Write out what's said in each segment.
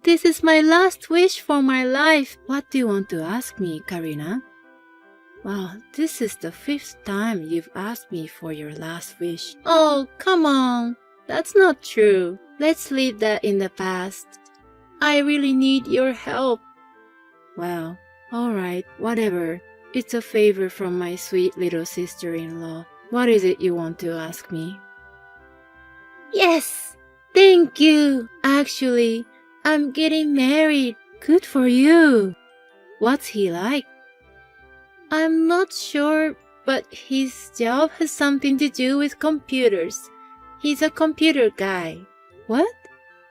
This is my last wish for my life. What do you want to ask me, Karina? Well, this is the 5th time you've asked me for your last wish. Oh, come on. That's not true. Let's leave that in the past. I really need your help. Well, alright, whatever. It's a favor from my sweet little sister-in-law. What is it you want to ask me? Yes! Thank you! Actually, I'm getting married. Good for you! What's he like? I'm not sure, but his job has something to do with computers. He's a computer guy. What?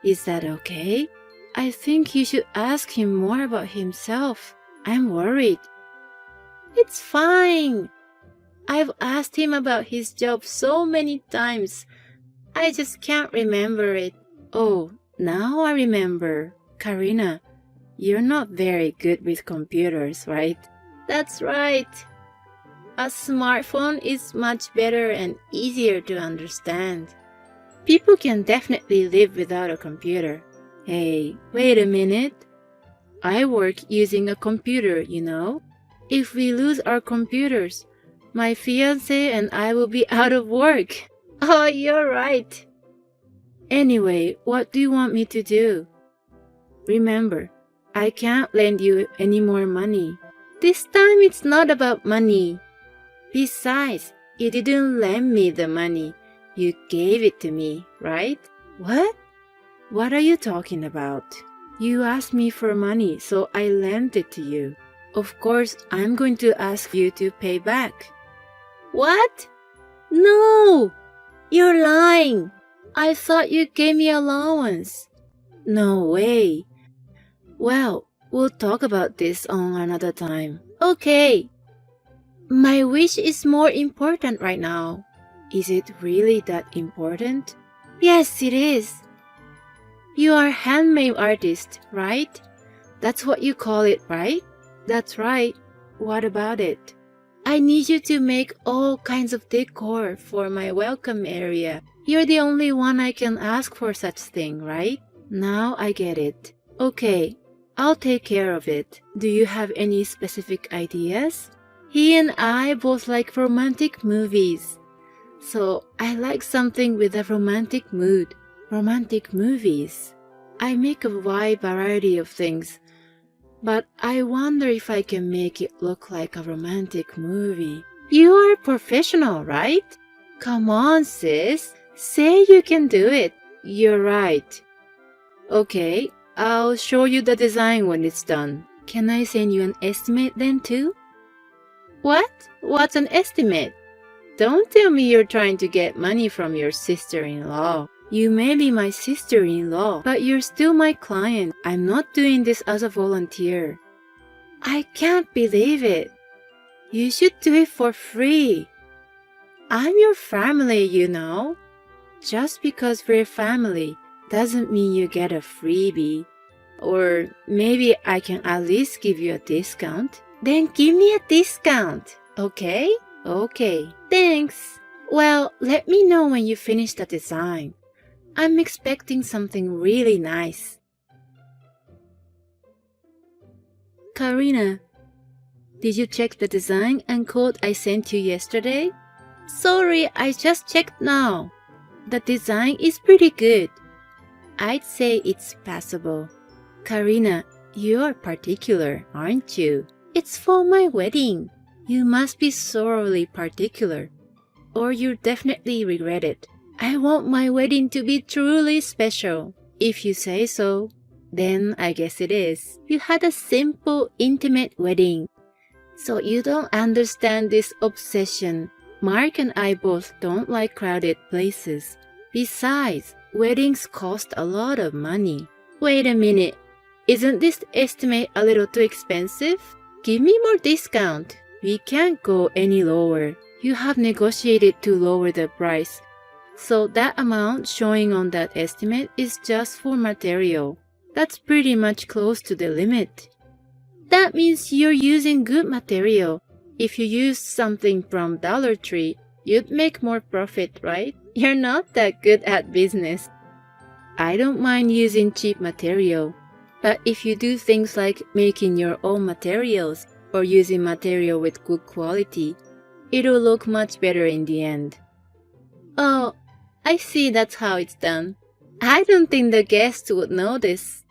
Is that okay? I think you should ask him more about himself. I'm worried. It's fine. I've asked him about his job so many times. I just can't remember it. Oh, now I remember. Karina, you're not very good with computers, right? That's right. A smartphone is much better and easier to understand. People can definitely live without a computer. Hey, wait a minute. I work using a computer, you know? If we lose our computers, my fiancé and I will be out of work. Oh, you're right. Anyway, what do you want me to do? Remember, I can't lend you any more money. This time it's not about money. Besides, you didn't lend me the money. You gave it to me, right? What? What are you talking about? You asked me for money, so I lent it to you. Of course, I'm going to ask you to pay back. What? No! You're lying. I thought you gave me allowance. No way. Well, we'll talk about this on another time. Okay. My wish is more important right now. Is it really that important? Yes, it is. You are a handmade artist, right? That's what you call it, right? That's right. What about it? I need you to make all kinds of decor for my welcome area. You're the only one I can ask for such thing, right? Now I get it. Okay, I'll take care of it. Do you have any specific ideas? He and I both like romantic movies. So I like something with a romantic mood. Romantic movies. I make a wide variety of things, but I wonder if I can make it look like a romantic movie. You are a professional, right? Come on, sis. Say you can do it. You're right. Okay, I'll show you the design when it's done. Can I send you an estimate then too? What? What's an estimate? Don't tell me you're trying to get money from your sister-in-law. You may be my sister-in-law, but you're still my client. I'm not doing this as a volunteer. I can't believe it. You should do it for free. I'm your family, you know. Just because we're family doesn't mean you get a freebie. Or maybe I can at least give you a discount. Then give me a discount, okay? Okay, thanks. Well, let me know when you finish the design. I'm expecting something really nice. Karina, did you check the design and code I sent you yesterday? Sorry, I just checked now. The design is pretty good. I'd say it's passable. Karina, you're particular, aren't you? It's for my wedding. You must be thoroughly particular, or you'll definitely regret it. I want my wedding to be truly special. If you say so, then I guess it is. You had a simple, intimate wedding, so you don't understand this obsession. Mark and I both don't like crowded places. Besides, weddings cost a lot of money. Wait a minute. Isn't this estimate a little too expensive? Give me more discount. We can't go any lower. You have negotiated to lower the price. So that amount showing on that estimate is just for material. That's pretty much close to the limit. That means you're using good material. If you use something from Dollar Tree, you'd make more profit, right? You're not that good at business. I don't mind using cheap material, But if you do things like making your own materials or using material with good quality, it'll look much better in the end. Oh, I see that's how it's done. I don't think the guests would notice.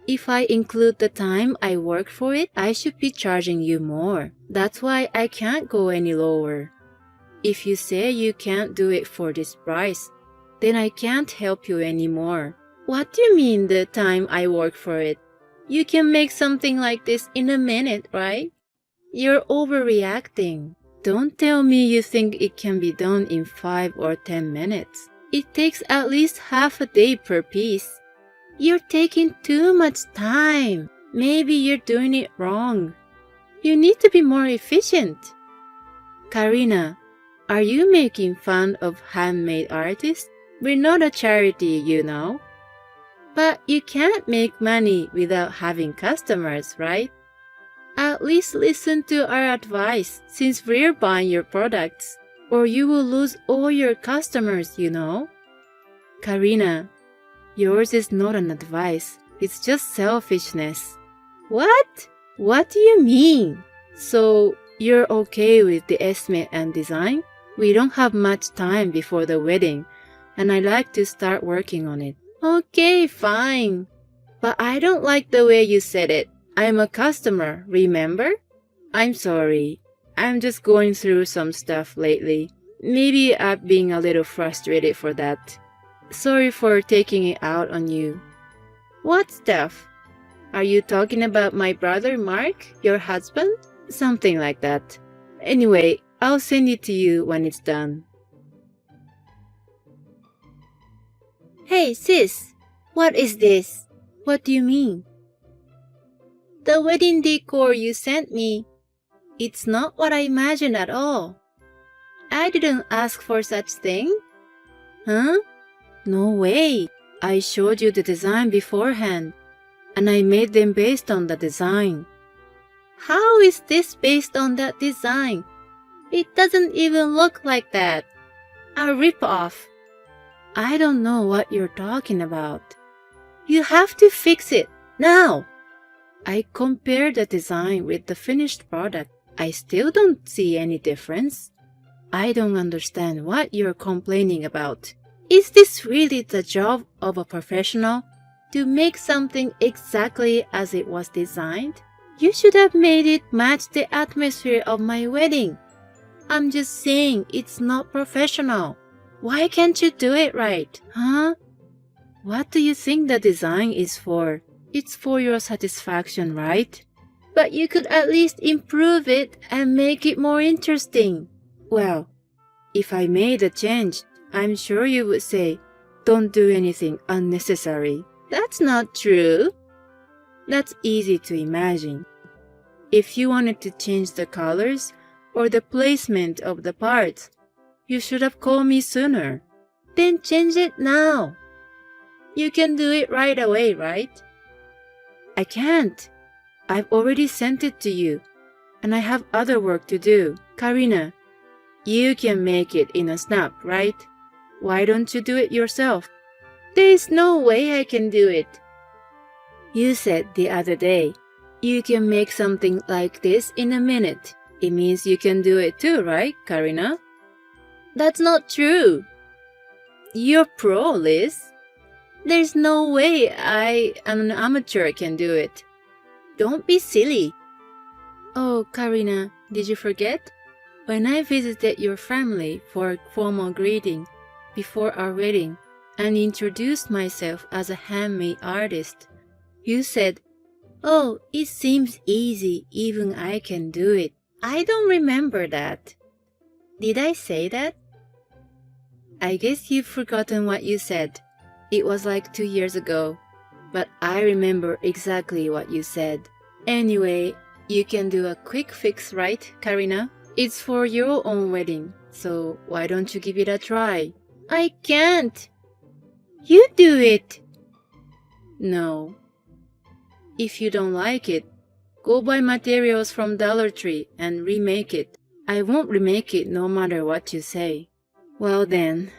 If I include the time I work for it, I should be charging you more. That's why I can't go any lower. If you say you can't do it for this price, then I can't help you anymore. What do you mean the time I work for it? You can make something like this in a minute, right? You're overreacting. Don't tell me you think it can be done in 5 or 10 minutes. It takes at least half a day per piece. You're taking too much time. Maybe you're doing it wrong. You need to be more efficient. Karina, are you making fun of handmade artists? We're not a charity, you know. But you can't make money without having customers, right? At least listen to our advice since we're buying your products, or you will lose all your customers, you know. Karina, yours is not an advice, it's just selfishness. What? What do you mean? So, you're okay with the estimate and design? We don't have much time before the wedding, and I like to start working on it. Okay, fine. But I don't like the way you said it. I'm a customer, remember? I'm sorry. I'm just going through some stuff lately. Maybe I'm being a little frustrated for that. Sorry for taking it out on you. What stuff? Are you talking about my brother Mark, your husband? Something like that. Anyway, I'll send it to you when it's done. Hey sis, what is this? What do you mean? The wedding decor you sent me. It's not what I imagined at all. I didn't ask for such thing. Huh? No way. I showed you the design beforehand, and I made them based on the design. How is this based on that design? It doesn't even look like that. A rip-off. I don't know what you're talking about. You have to fix it, now! I compared the design with the finished product. I still don't see any difference. I don't understand what you're complaining about. Is this really the job of a professional? To make something exactly as it was designed? You should have made it match the atmosphere of my wedding. I'm just saying it's not professional. Why can't you do it right, huh? What do you think the design is for? It's for your satisfaction, right? But you could at least improve it and make it more interesting. Well, if I made a change, I'm sure you would say, don't do anything unnecessary. That's not true. That's easy to imagine. If you wanted to change the colors or the placement of the parts, you should have called me sooner. Then change it now. You can do it right away, right? I can't. I've already sent it to you, and I have other work to do. Karina, you can make it in a snap, right? Why don't you do it yourself? There's no way I can do it. You said the other day, you can make something like this in a minute. It means you can do it too, right, Karina? That's not true. You're pro, Liz. There's no way I, an amateur, can do it. Don't be silly. Oh, Karina, did you forget? When I visited your family for a formal greeting before our wedding and introduced myself as a handmade artist, you said, "Oh, it seems easy, even I can do it." I don't remember that. Did I say that? I guess you've forgotten what you said. It was like 2 years ago, but I remember exactly what you said. Anyway, you can do a quick fix, right, Karina? It's for your own wedding, so why don't you give it a try? I can't. You do it. No. If you don't like it, go buy materials from Dollar Tree and remake it. I won't remake it no matter what you say. Well then,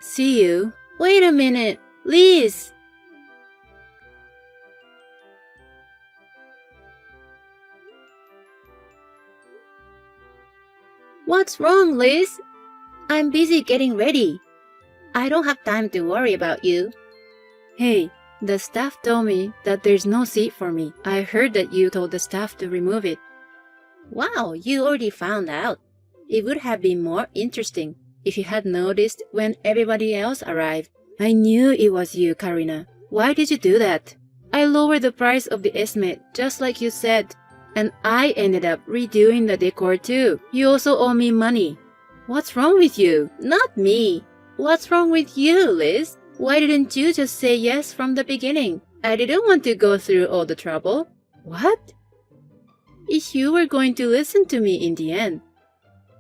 see you. Wait a minute, Liz! What's wrong, Liz? I'm busy getting ready. I don't have time to worry about you. Hey, the staff told me that there's no seat for me. I heard that you told the staff to remove it. Wow, you already found out. It would have been more interesting if you had noticed when everybody else arrived. I knew it was you, Karina. Why did you do that? I lowered the price of the estimate, just like you said. And I ended up redoing the decor too. You also owe me money. What's wrong with you? Not me. What's wrong with you, Liz? Why didn't you just say yes from the beginning? I didn't want to go through all the trouble. What? If you were going to listen to me in the end,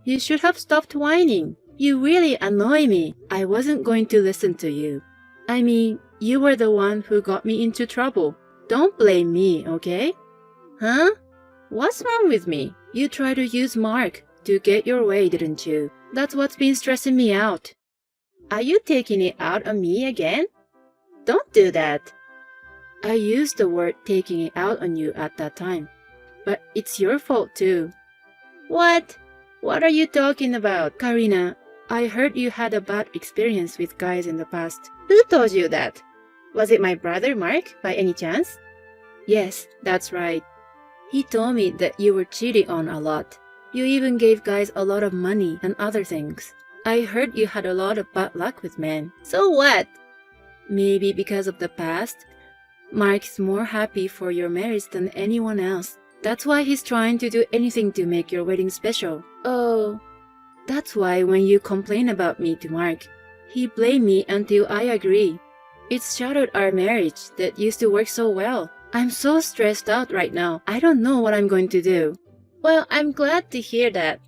you should have stopped whining. You really annoy me. I wasn't going to listen to you. I mean, you were the one who got me into trouble. Don't blame me, okay? Huh? What's wrong with me? You tried to use Mark to get your way, didn't you? That's what's been stressing me out. Are you taking it out on me again? Don't do that. I used the word taking it out on you at that time. But it's your fault too. What? What are you talking about, Karina? I heard you had a bad experience with guys in the past. Who told you that? Was it my brother Mark, by any chance? Yes, that's right. He told me that you were cheating on a lot. You even gave guys a lot of money and other things. I heard you had a lot of bad luck with men. So what? Maybe because of the past, Mark's more happy for your marriage than anyone else. That's why he's trying to do anything to make your wedding special. Oh, that's why when you complain about me to Mark, he blamed me until I agree. It's shattered our marriage that used to work so well. I'm so stressed out right now. I don't know what I'm going to do. Well, I'm glad to hear that.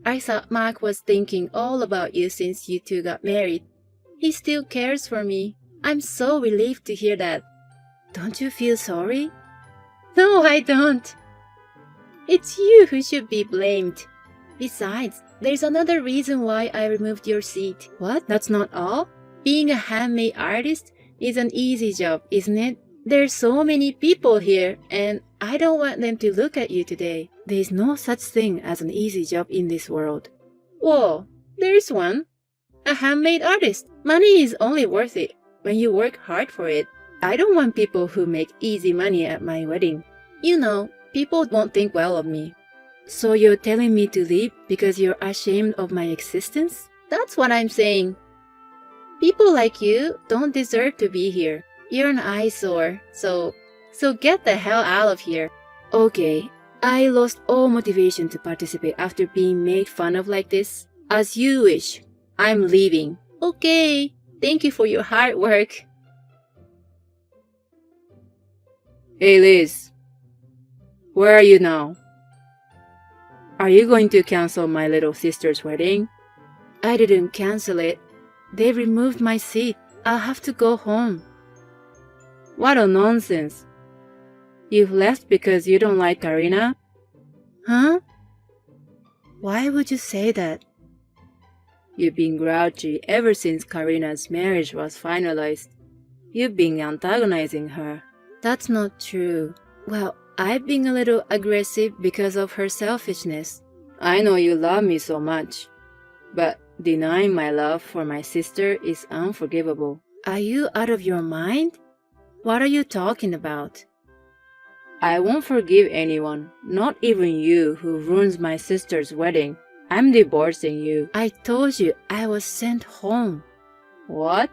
I thought Mark was thinking all about you since you two got married. He still cares for me. I'm so relieved to hear that. Don't you feel sorry? No, I don't. It's you who should be blamed. Besides, there's another reason why I removed your seat. What? That's not all? Being a handmade artist is an easy job, isn't it? There's so many people here, and I don't want them to look at you today. There's no such thing as an easy job in this world. Whoa, there's one. A handmade artist. Money is only worth it when you work hard for it. I don't want people who make easy money at my wedding. You know, people won't think well of me. So you're telling me to leave because you're ashamed of my existence? That's what I'm saying. People like you don't deserve to be here. You're an eyesore, so get the hell out of here. Okay, I lost all motivation to participate after being made fun of like this. As you wish. I'm leaving. Okay, thank you for your hard work. Hey Liz, where are you now? Are you going to cancel my little sister's wedding? I didn't cancel it. They removed my seat. I'll have to go home. What a nonsense. You've left because you don't like Karina? Huh? Why would you say that? You've been grouchy ever since Karina's marriage was finalized. You've been antagonizing her. That's not true. Well, I've been a little aggressive because of her selfishness. I know you love me so much, but denying my love for my sister is unforgivable. Are you out of your mind? What are you talking about? I won't forgive anyone, not even you who ruins my sister's wedding. I'm divorcing you. I told you I was sent home. What?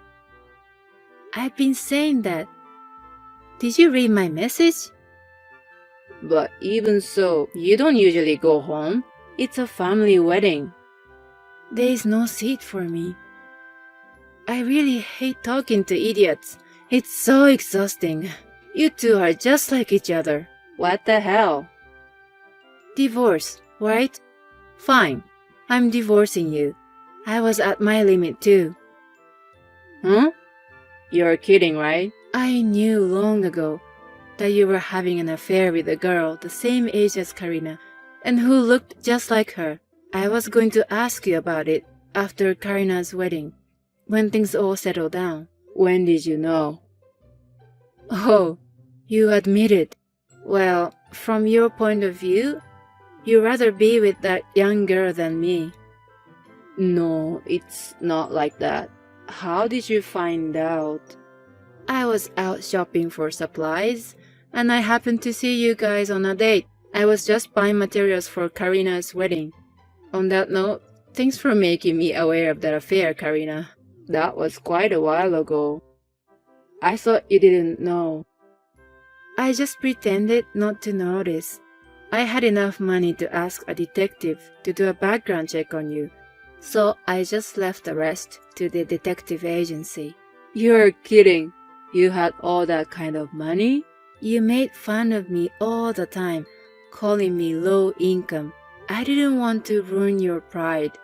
I've been saying that. Did you read my message? But even so, you don't usually go home. It's a family wedding. There is no seat for me. I really hate talking to idiots. It's so exhausting. You two are just like each other. What the hell? Divorce, right? Fine. I'm divorcing you. I was at my limit too. Huh? You're kidding, right? I knew long ago that you were having an affair with a girl the same age as Karina and who looked just like her. I was going to ask you about it after Karina's wedding, when things all settled down. When did you know? Oh, you admit it. Well, from your point of view, You'd rather be with that young girl than me. No, it's not like that. How did you find out? I was out shopping for supplies, and I happened to see you guys on a date. I was just buying materials for Karina's wedding. On that note, thanks for making me aware of that affair, Karina. That was quite a while ago. I thought you didn't know. I just pretended not to notice. I had enough money to ask a detective to do a background check on you, so I just left the rest to the detective agency. You're kidding. You had all that kind of money? You made fun of me all the time, calling me low income. I didn't want to ruin your pride.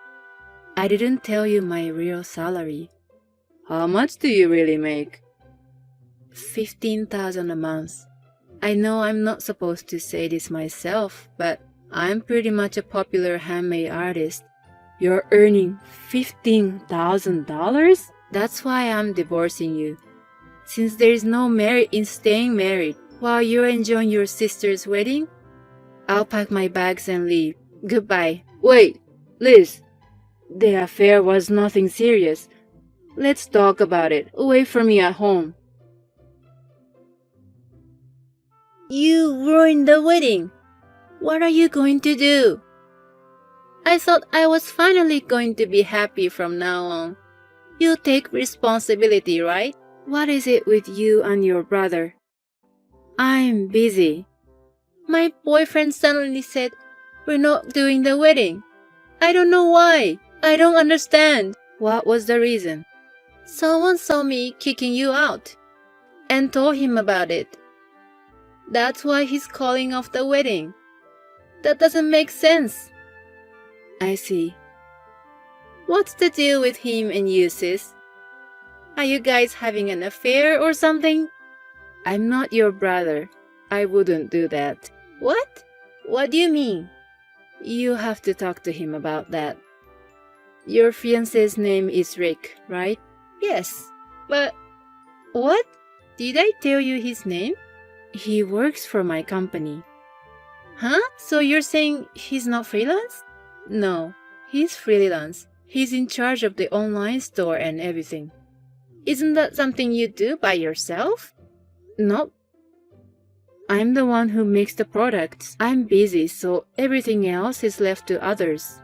I didn't tell you my real salary. How much do you really make? 15,000 a month. I know I'm not supposed to say this myself, but I'm pretty much a popular handmade artist. You're earning $15,000? That's why I'm divorcing you. Since there's no merit in staying married while you're enjoying your sister's wedding, I'll pack my bags and leave. Goodbye. Wait, Liz. The affair was nothing serious. Let's talk about it. Away from me at home. You ruined the wedding. What are you going to do? I thought I was finally going to be happy from now on. You take responsibility, right? What is it with you and your brother? I'm busy. My boyfriend suddenly said, we're not doing the wedding. I don't know why. I don't understand. What was the reason? Someone saw me kicking you out and told him about it. That's why he's calling off the wedding. That doesn't make sense. I see. What's the deal with him and you, sis? Are you guys having an affair or something? I'm not your brother. I wouldn't do that. What? What do you mean? You have to talk to him about that. Your fiancé's name is Rick, right? Yes. But what? Did I tell you his name? He works for my company. Huh? So you're saying he's not freelance? No, he's freelance. He's in charge of the online store and everything. Isn't that something you do by yourself? Nope. I'm the one who makes the products. I'm busy, so everything else is left to others,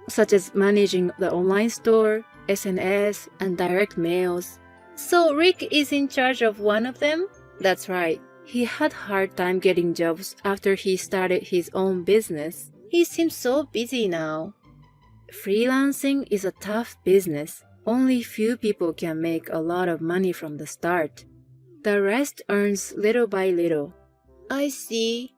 such as managing the online store, SNS, and direct mails. So Rick is in charge of one of them? That's right. He had a hard time getting jobs after he started his own business. He seems so busy now. Freelancing is a tough business. Only few people can make a lot of money from the start. The rest earns little by little. I see.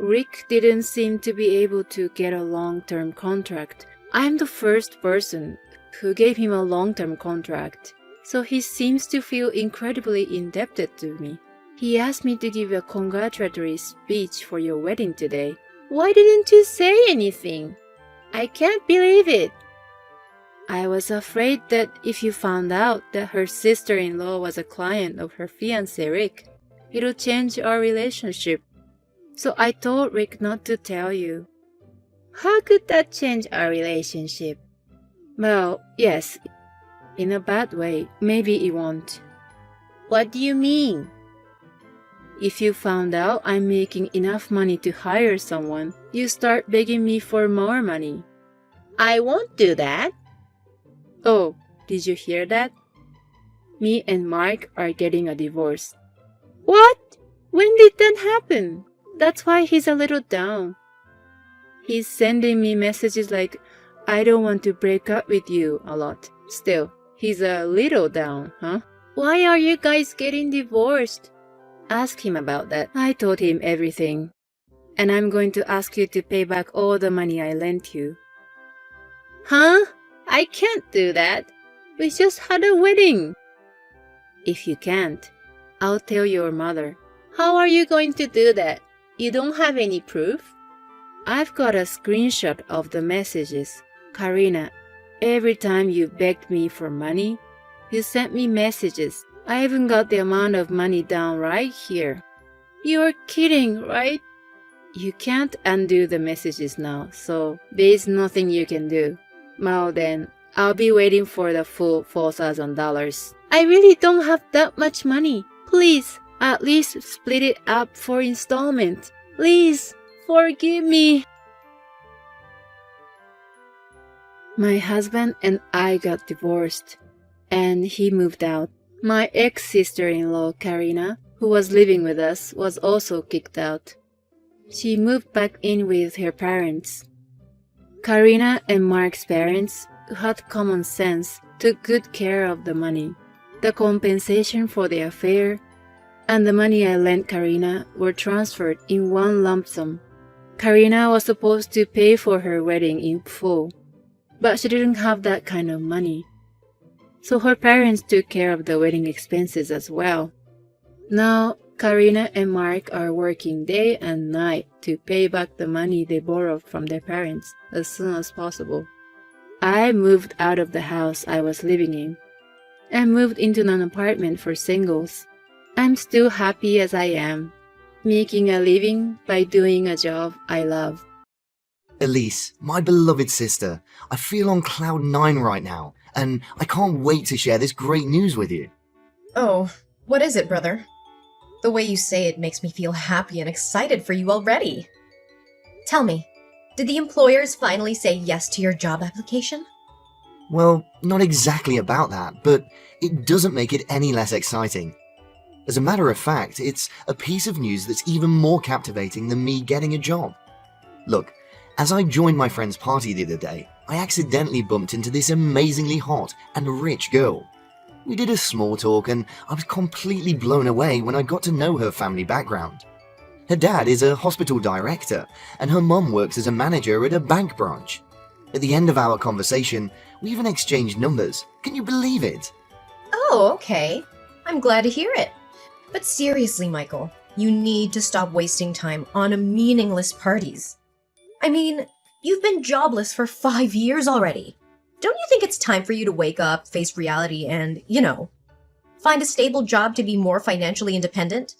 Rick didn't seem to be able to get a long-term contract. I'm the first person who gave him a long-term contract, so he seems to feel incredibly indebted to me. He asked me to give a congratulatory speech for your wedding today. Why didn't you say anything? I can't believe it. I was afraid that if you found out that her sister-in-law was a client of her fiancé Rick, it'll change our relationship. So I told Rick not to tell you. How could that change our relationship? Well, yes, in a bad way. Maybe it won't. What do you mean? If you found out I'm making enough money to hire someone, you start begging me for more money. I won't do that. Oh, did you hear that? Me and Mark are getting a divorce. What? When did that happen? That's why he's a little down. He's sending me messages like, I don't want to break up with you a lot. Still, he's a little down, huh? Why are you guys getting divorced? Ask him about that. I told him everything. And I'm going to ask you to pay back all the money I lent you. Huh? I can't do that. We just had a wedding. If you can't, I'll tell your mother. How are you going to do that? You don't have any proof? I've got a screenshot of the messages. Karina, every time you begged me for money, you sent me messages. I even got the amount of money down right here. You're kidding, right? you can't undo the messages now, so there's nothing you can do. Well then, I'll be waiting for the full $4,000. I really don't have that much money. Please, at least split it up for installment. Please, forgive me. My husband and I got divorced, and he moved out. My ex-sister-in-law, Karina, who was living with us, was also kicked out. She moved back in with her parents. Karina and Mark's parents, who had common sense, took good care of the money. The compensation for the affair and the money I lent Karina were transferred in one lump sum. Karina was supposed to pay for her wedding in full, but she didn't have that kind of money. So her parents took care of the wedding expenses as well. Now, Karina and Mark are working day and night to pay back the money they borrowed from their parents as soon as possible. I moved out of the house I was living in and moved into an apartment for singles. I'm still happy as I am, making a living by doing a job I love. Elise, my beloved sister, I feel on cloud 9 right now, and I can't wait to share this great news with you. Oh, what is it, brother? The way you say it makes me feel happy and excited for you already. Tell me, did the employers finally say yes to your job application? Well, not exactly about that, but it doesn't make it any less exciting. As a matter of fact, it's a piece of news that's even more captivating than me getting a job. Look, as I joined my friend's party the other day, I accidentally bumped into this amazingly hot and rich girl. We did a small talk and I was completely blown away when I got to know her family background. Her dad is a hospital director and her mum works as a manager at a bank branch. At the end of our conversation, we even exchanged numbers. Can you believe it? Oh, okay. I'm glad to hear it. But seriously, Michael, you need to stop wasting time on meaningless parties. I mean, you've been jobless for 5 years already. Don't you think it's time for you to wake up, face reality, and, find a stable job to be more financially independent?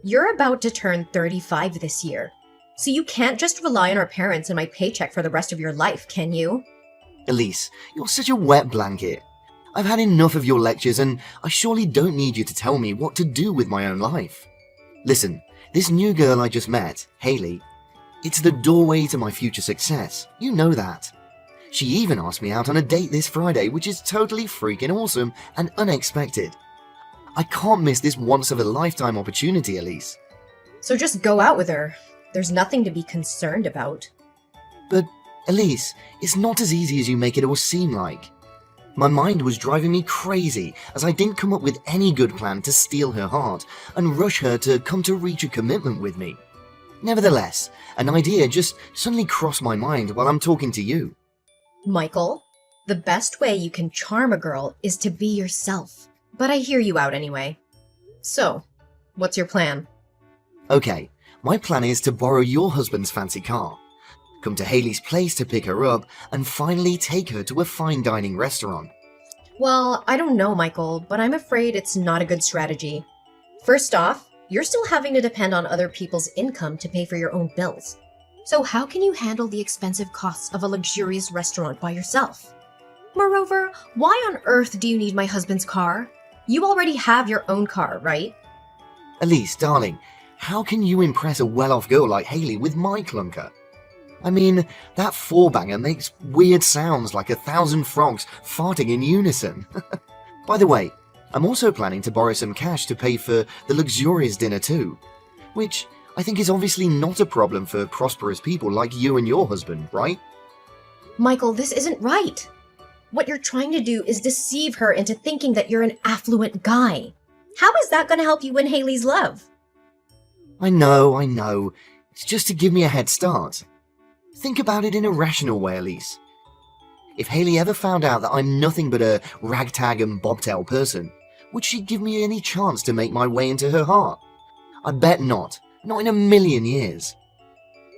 You're about to turn 35 this year, so you can't just rely on our parents and my paycheck for the rest of your life, can you? Elise, you're such a wet blanket. I've had enough of your lectures and I surely don't need you to tell me what to do with my own life. Listen, this new girl I just met, Hayley, it's the doorway to my future success. You know that. She even asked me out on a date this Friday, which is totally freaking awesome and unexpected. I can't miss this once-of-a-lifetime opportunity, Elise. So just go out with her. There's nothing to be concerned about. But, Elise, it's not as easy as you make it all seem like. My mind was driving me crazy as I didn't come up with any good plan to steal her heart and rush her to come to reach a commitment with me. Nevertheless, an idea just suddenly crossed my mind while I'm talking to you. Michael, the best way you can charm a girl is to be yourself. But I hear you out anyway. So, what's your plan? Okay, my plan is to borrow your husband's fancy car, come to Hayley's place to pick her up, and finally take her to a fine dining restaurant. Well, I don't know, Michael, but I'm afraid it's not a good strategy. First off, you're still having to depend on other people's income to pay for your own bills. So how can you handle the expensive costs of a luxurious restaurant by yourself? Moreover, why on earth do you need my husband's car? You already have your own car, right? Elise, darling, how can you impress a well-off girl like Hayley with my clunker? I mean, that four-banger makes weird sounds like 1,000 frogs farting in unison. By the way, I'm also planning to borrow some cash to pay for the luxurious dinner too, which I think is obviously not a problem for prosperous people like you and your husband, right? Michael, this isn't right. What you're trying to do is deceive her into thinking that you're an affluent guy. How is that going to help you win Hayley's love? I know. It's just to give me a head start. Think about it in a rational way, Elise. If Hayley ever found out that I'm nothing but a ragtag and bobtail person, would she give me any chance to make my way into her heart? I bet not. Not in a million years.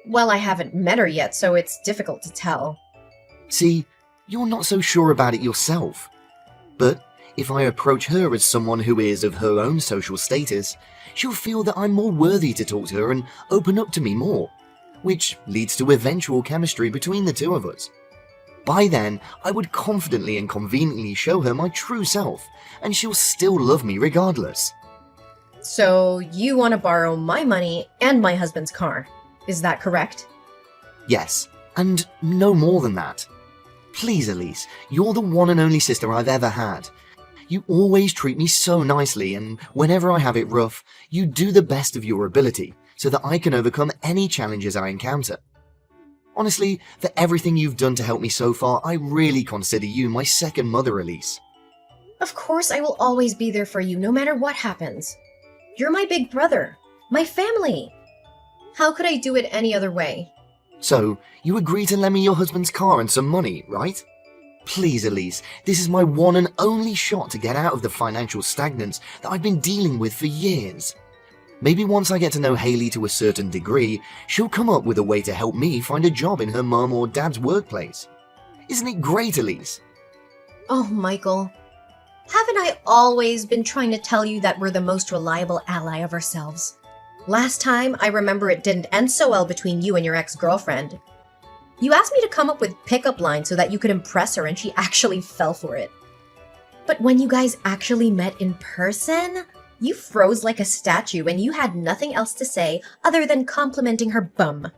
Well, I haven't met her yet, so it's difficult to tell. See, you're not so sure about it yourself. But if I approach her as someone who is of her own social status, she'll feel that I'm more worthy to talk to her and open up to me more. which leads to eventual chemistry between the two of us. By then, I would confidently and conveniently show her my true self, and she'll still love me regardless. So you want to borrow my money and my husband's car. Is that correct? Yes, and no more than that. Please, Elise, you're the one and only sister I've ever had. You always treat me so nicely, and whenever I have it rough, you do the best of your ability so that I can overcome any challenges I encounter. Honestly, for everything you've done to help me so far, I really consider you my second mother, Elise. Of course I will always be there for you no matter what happens. You're my big brother, my family. How could I do it any other way? So, you agree to lend me your husband's car and some money, right? Please, Elise, this is my one and only shot to get out of the financial stagnance that I've been dealing with for years. Maybe once I get to know Hayley to a certain degree, she'll come up with a way to help me find a job in her mum or dad's workplace. Isn't it great, Elise? Oh, Michael. Haven't I always been trying to tell you that we're the most reliable ally of ourselves? Last time, I remember it didn't end so well between you and your ex-girlfriend. You asked me to come up with pickup lines so that you could impress her, and she actually fell for it. But when you guys actually met in person, you froze like a statue and you had nothing else to say other than complimenting her bum.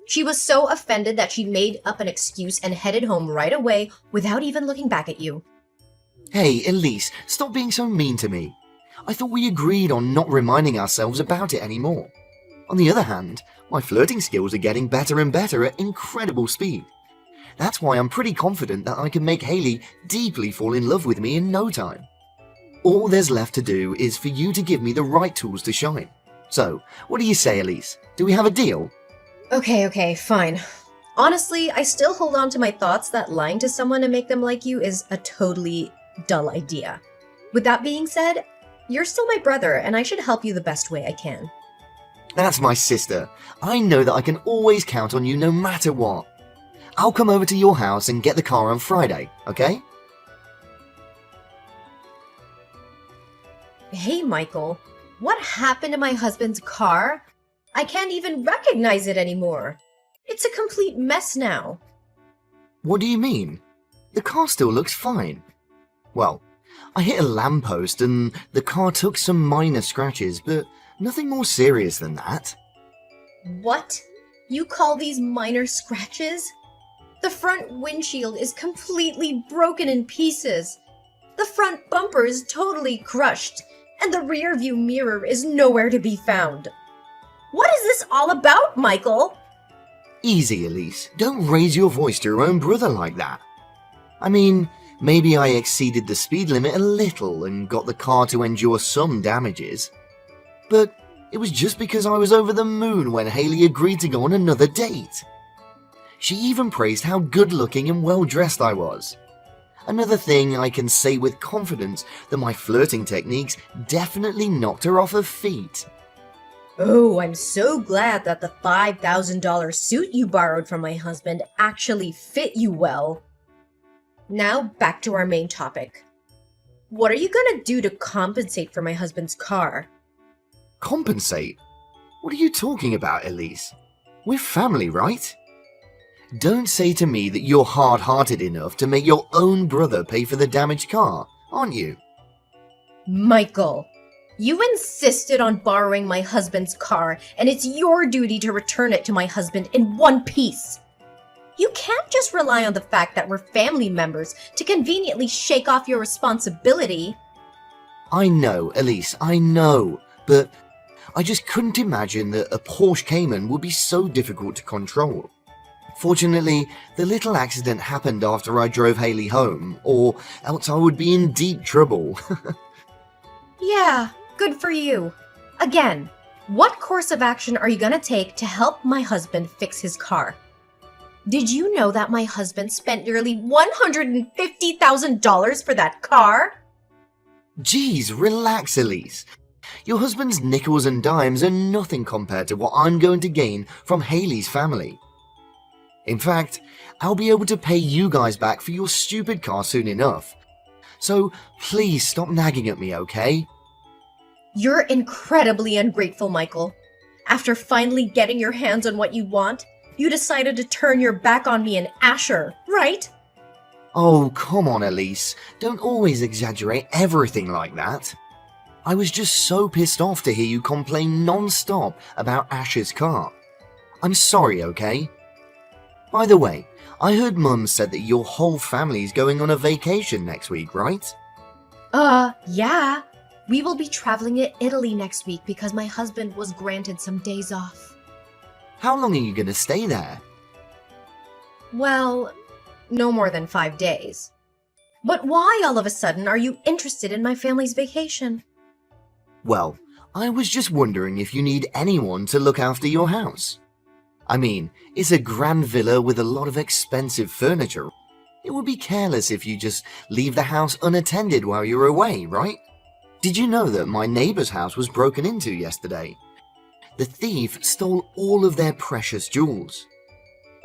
She was so offended that she made up an excuse and headed home right away without even looking back at you. Hey, Elise, stop being so mean to me. I thought we agreed on not reminding ourselves about it anymore. On the other hand, my flirting skills are getting better and better at incredible speed. That's why I'm pretty confident that I can make Hayley deeply fall in love with me in no time. All there's left to do is for you to give me the right tools to shine. So, what do you say, Elise? Do we have a deal? Okay, fine. Honestly, I still hold on to my thoughts that lying to someone to make them like you is a totally dull idea. With that being said, you're still my brother and I should help you the best way I can. That's my sister. I know that I can always count on you no matter what. I'll come over to your house and get the car on Friday, okay? Hey, Michael. What happened to my husband's car? I can't even recognize it anymore. It's a complete mess now. What do you mean? The car still looks fine. Well, I hit a lamppost and the car took some minor scratches, but nothing more serious than that. What? You call these minor scratches? The front windshield is completely broken in pieces. The front bumper is totally crushed, and the rear view mirror is nowhere to be found. What is this all about, Michael? Easy, Elise. Don't raise your voice to your own brother like that. I mean, maybe I exceeded the speed limit a little and got the car to endure some damages. But it was just because I was over the moon when Hayley agreed to go on another date. She even praised how good-looking and well-dressed I was. Another thing I can say with confidence that my flirting techniques definitely knocked her off her feet. Oh, I'm so glad that the $5,000 suit you borrowed from my husband actually fit you well. Now back to our main topic. What are you gonna do to compensate for my husband's car? Compensate? What are you talking about, Elise? We're family, right? Don't say to me that you're hard-hearted enough to make your own brother pay for the damaged car, aren't you? Michael, you insisted on borrowing my husband's car, and it's your duty to return it to my husband in one piece. You can't just rely on the fact that we're family members to conveniently shake off your responsibility. I know, Elise, I know, but I just couldn't imagine that a Porsche Cayman would be so difficult to control. Fortunately, the little accident happened after I drove Hayley home, or else I would be in deep trouble. Yeah, good for you. Again, what course of action are you gonna take to help my husband fix his car? Did you know that my husband spent nearly $150,000 for that car? Geez, relax, Elise. Your husband's nickels and dimes are nothing compared to what I'm going to gain from Hayley's family. In fact, I'll be able to pay you guys back for your stupid car soon enough. So please stop nagging at me, okay? You're incredibly ungrateful, Michael. After finally getting your hands on what you want, you decided to turn your back on me and Asher, right? Oh, come on, Elise. Don't always exaggerate everything like that. I was just so pissed off to hear you complain non-stop about Asher's car. I'm sorry, okay? By the way, I heard Mum said that your whole family's going on a vacation next week, right? Yeah. We will be traveling to Italy next week because my husband was granted some days off. How long are you going to stay there? Well, no more than 5 days. But why all of a sudden are you interested in my family's vacation? Well, I was just wondering if you need anyone to look after your house. I mean, it's a grand villa with a lot of expensive furniture. It would be careless if you just leave the house unattended while you're away, right? Did you know that my neighbor's house was broken into yesterday? The thief stole all of their precious jewels.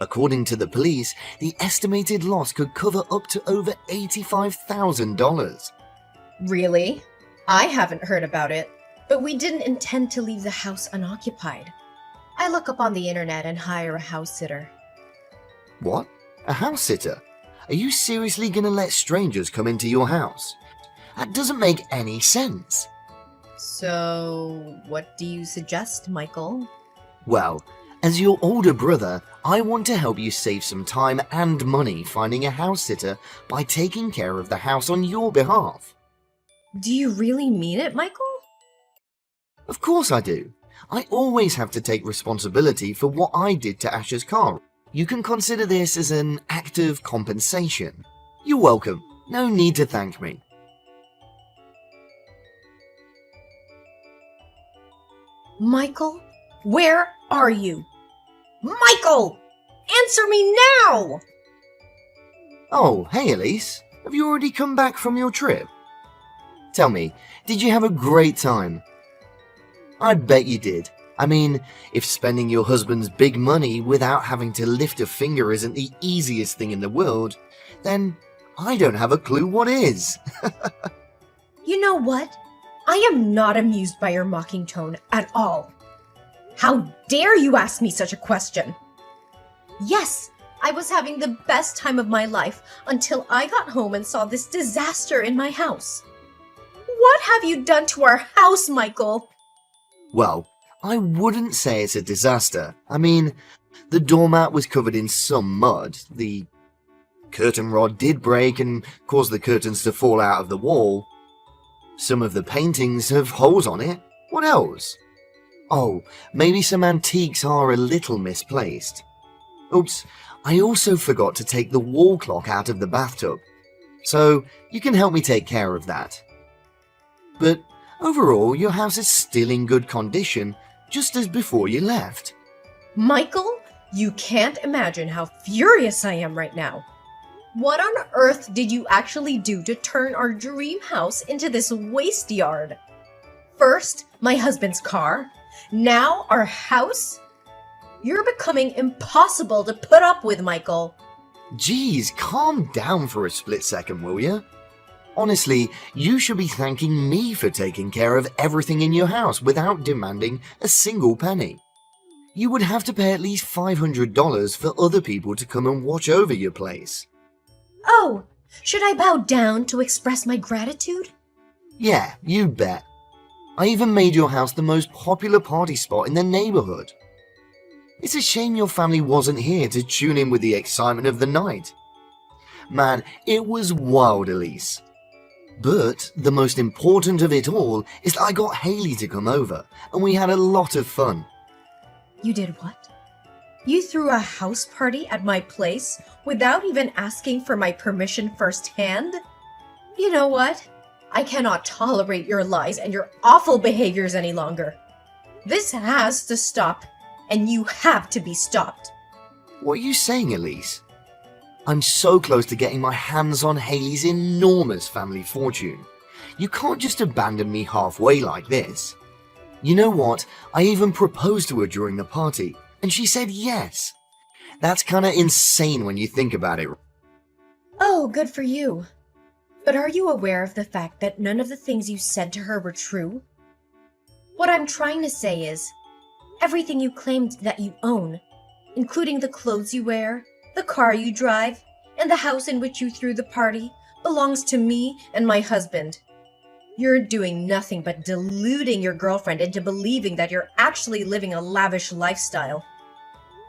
According to the police, the estimated loss could cover up to over $85,000. Really? I haven't heard about it, but we didn't intend to leave the house unoccupied. I look up on the internet and hire a house sitter. What? A house sitter? Are you seriously gonna let strangers come into your house? That doesn't make any sense. So, what do you suggest, Michael? Well, as your older brother, I want to help you save some time and money finding a house sitter by taking care of the house on your behalf. Do you really mean it, Michael? Of course I do. I always have to take responsibility for what I did to Asher's car. You can consider this as an act of compensation. You're welcome. No need to thank me. Michael, where are you? Michael! Answer me now! Oh, hey Elise. Have you already come back from your trip? Tell me, did you have a great time? I bet you did. I mean, if spending your husband's big money without having to lift a finger isn't the easiest thing in the world, then I don't have a clue what is. You know what? I am not amused by your mocking tone at all. How dare you ask me such a question? Yes, I was having the best time of my life until I got home and saw this disaster in my house. What have you done to our house, Michael? Well, I wouldn't say it's a disaster. I mean, the doormat was covered in some mud, the curtain rod did break and cause the curtains to fall out of the wall. Some of the paintings have holes on it. What else? Oh, maybe some antiques are a little misplaced. Oops, I also forgot to take the wall clock out of the bathtub. So, you can help me take care of that. But overall, your house is still in good condition, just as before you left. Michael, you can't imagine how furious I am right now. What on earth did you actually do to turn our dream house into this waste yard? First, my husband's car. Now, our house? You're becoming impossible to put up with, Michael. Geez, calm down for a split second, will you? Honestly, you should be thanking me for taking care of everything in your house without demanding a single penny. You would have to pay at least $500 for other people to come and watch over your place. Oh, should I bow down to express my gratitude? Yeah, you bet. I even made your house the most popular party spot in the neighborhood. It's a shame your family wasn't here to tune in with the excitement of the night. Man, it was wild, Elise. But the most important of it all is that I got Haley to come over, and we had a lot of fun. You did what? You threw a house party at my place without even asking for my permission firsthand? You know what? I cannot tolerate your lies and your awful behaviors any longer. This has to stop, and you have to be stopped. What are you saying, Elise? I'm so close to getting my hands on Haley's enormous family fortune. You can't just abandon me halfway like this. You know what? I even proposed to her during the party, and she said yes. That's kinda insane when you think about it. Oh, good for you. But are you aware of the fact that none of the things you said to her were true? What I'm trying to say is, Everything you claimed that you own, including the clothes you wear, the car you drive, and the house in which you threw the party, belongs to me and my husband. You're doing nothing but deluding your girlfriend into believing that you're actually living a lavish lifestyle.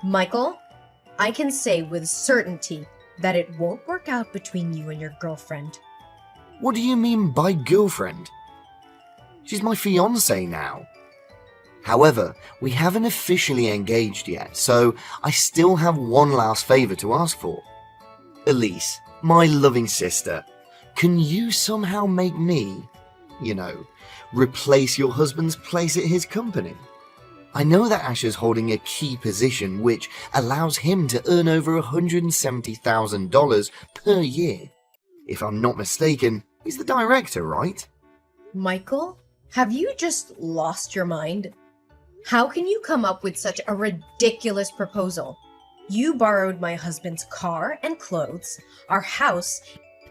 Michael, I can say with certainty that it won't work out between you and your girlfriend. What do you mean by girlfriend? She's my fiancée now. However, we haven't officially engaged yet, so I still have one last favour to ask for. Elise, my loving sister, can you somehow make me, replace your husband's place at his company? I know that Asher's holding a key position which allows him to earn over $170,000 per year. If I'm not mistaken, he's the director, right? Michael, have you just lost your mind? How can you come up with such a ridiculous proposal? You borrowed my husband's car and clothes, our house,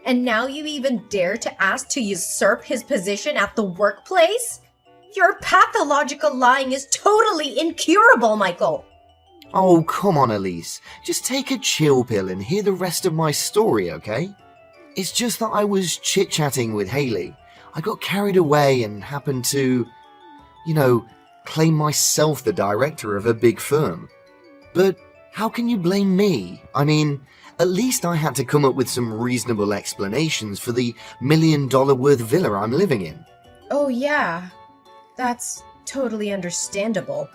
and now you even dare to ask to usurp his position at the workplace? Your pathological lying is totally incurable, Michael. Oh, come on, Elise. Just take a chill pill and hear the rest of my story, okay? It's just that I was chit-chatting with Haley. I got carried away and happened to, claim myself the director of a big firm. But how can you blame me? I mean, at least I had to come up with some reasonable explanations for the $1 million worth villa I'm living in. Oh yeah, that's totally understandable.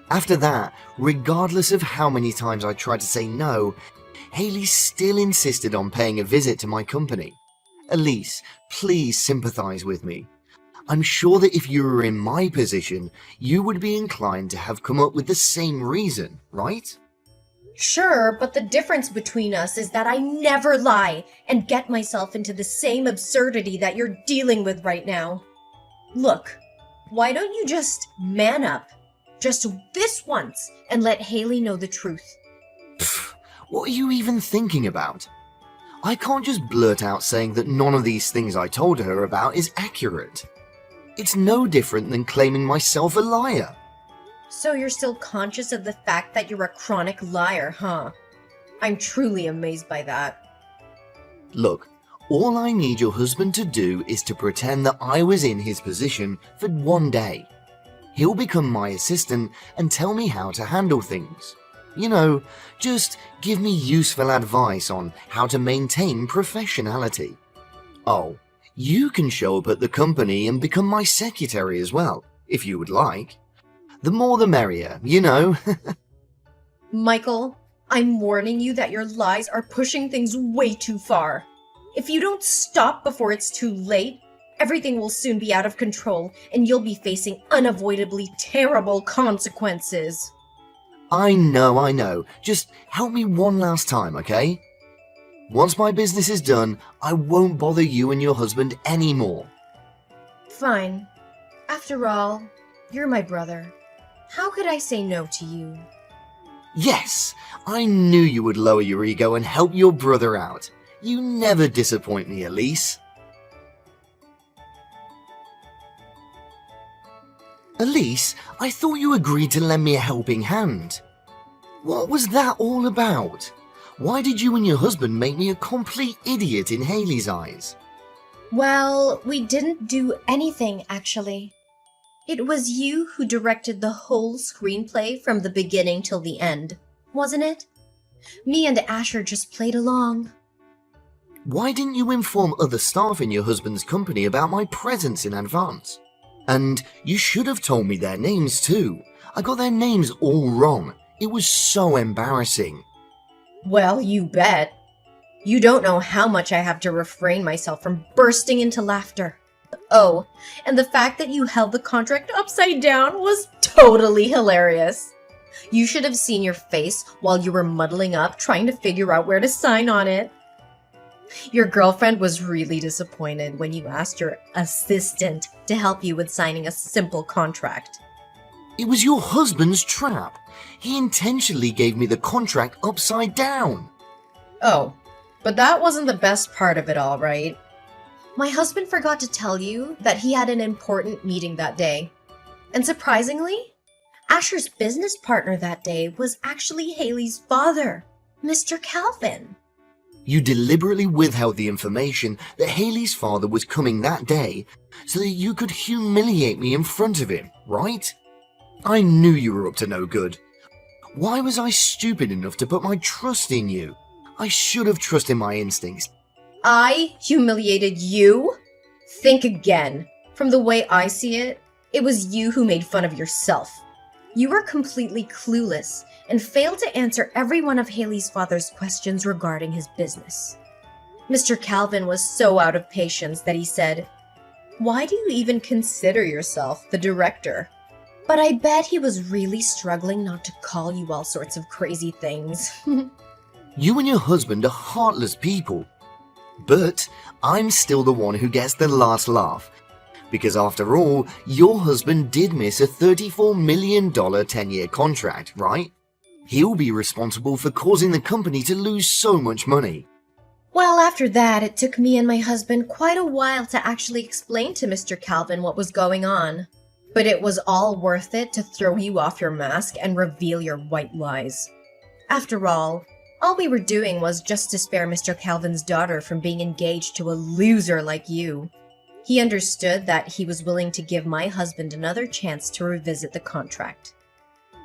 After that, regardless of how many times I tried to say no, Haley still insisted on paying a visit to my company. Elise, please sympathize with me. I'm sure that if you were in my position, you would be inclined to have come up with the same reason, right? Sure, but the difference between us is that I never lie and get myself into the same absurdity that you're dealing with right now. Look, why don't you just man up? Just this once and let Haley know the truth. Pfft, what are you even thinking about? I can't just blurt out saying that none of these things I told her about is accurate. It's no different than claiming myself a liar. So you're still conscious of the fact that you're a chronic liar, huh? I'm truly amazed by that. Look, all I need your husband to do is to pretend that I was in his position for one day. He'll become my assistant and tell me how to handle things. Just give me useful advice on how to maintain professionality. Oh, you can show up at the company and become my secretary as well, if you would like. The more the merrier, Michael, I'm warning you that your lies are pushing things way too far. If you don't stop before it's too late, everything will soon be out of control and you'll be facing unavoidably terrible consequences. I know. Just help me one last time, okay? Once my business is done, I won't bother you and your husband anymore. Fine. After all, you're my brother. How could I say no to you? Yes, I knew you would lower your ego and help your brother out. You never disappoint me, Elise. Elise, I thought you agreed to lend me a helping hand. What was that all about? Why did you and your husband make me a complete idiot in Haley's eyes? Well, we didn't do anything, actually. It was you who directed the whole screenplay from the beginning till the end, wasn't it? Me and Asher just played along. Why didn't you inform other staff in your husband's company about my presence in advance? And you should have told me their names too. I got their names all wrong. It was so embarrassing. Well, you bet. You don't know how much I have to refrain myself from bursting into laughter. Oh, and the fact that you held the contract upside down was totally hilarious. You should have seen your face while you were muddling up trying to figure out where to sign on it. Your girlfriend was really disappointed when you asked your assistant to help you with signing a simple contract. It was your husband's trap. He intentionally gave me the contract upside down. Oh, but that wasn't the best part of it all, right? My husband forgot to tell you that he had an important meeting that day. And surprisingly, Asher's business partner that day was actually Haley's father, Mr. Calvin. You deliberately withheld the information that Haley's father was coming that day so that you could humiliate me in front of him, right? I knew you were up to no good. Why was I stupid enough to put my trust in you? I should have trusted my instincts. I humiliated you? Think again. From the way I see it, it was you who made fun of yourself. You were completely clueless and failed to answer every one of Haley's father's questions regarding his business. Mr. Calvin was so out of patience that he said, "Why do you even consider yourself the director?" But I bet he was really struggling not to call you all sorts of crazy things. You and your husband are heartless people. But I'm still the one who gets the last laugh. Because after all, your husband did miss a $34 million 10-year contract, right? He'll be responsible for causing the company to lose so much money. Well, after that, it took me and my husband quite a while to actually explain to Mr. Calvin what was going on. But it was all worth it to throw you off your mask and reveal your white lies. After all we were doing was just to spare Mr. Calvin's daughter from being engaged to a loser like you. He understood that he was willing to give my husband another chance to revisit the contract.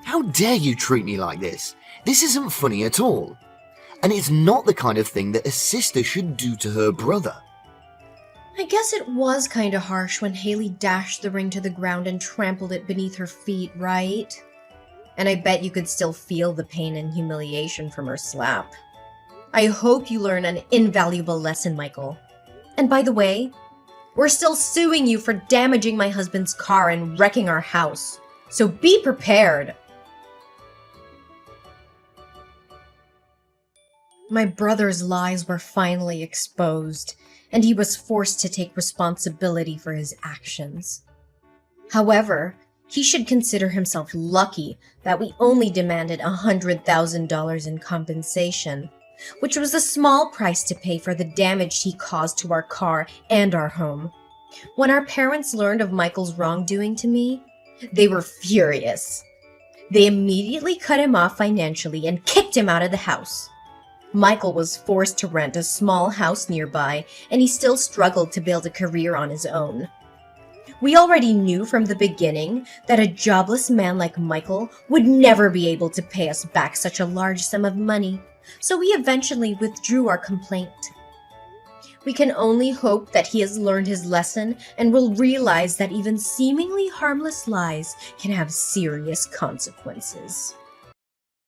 How dare you treat me like this? This isn't funny at all. And it's not the kind of thing that a sister should do to her brother. I guess it was kinda harsh when Haley dashed the ring to the ground and trampled it beneath her feet, right? And I bet you could still feel the pain and humiliation from her slap. I hope you learn an invaluable lesson, Michael. And by the way, we're still suing you for damaging my husband's car and wrecking our house. So be prepared. My brother's lies were finally exposed, and he was forced to take responsibility for his actions. However, he should consider himself lucky that we only demanded $100,000 in compensation, which was a small price to pay for the damage he caused to our car and our home. When our parents learned of Michael's wrongdoing to me, they were furious. They immediately cut him off financially and kicked him out of the house. Michael was forced to rent a small house nearby, and he still struggled to build a career on his own. We already knew from the beginning that a jobless man like Michael would never be able to pay us back such a large sum of money, so we eventually withdrew our complaint. We can only hope that he has learned his lesson and will realize that even seemingly harmless lies can have serious consequences.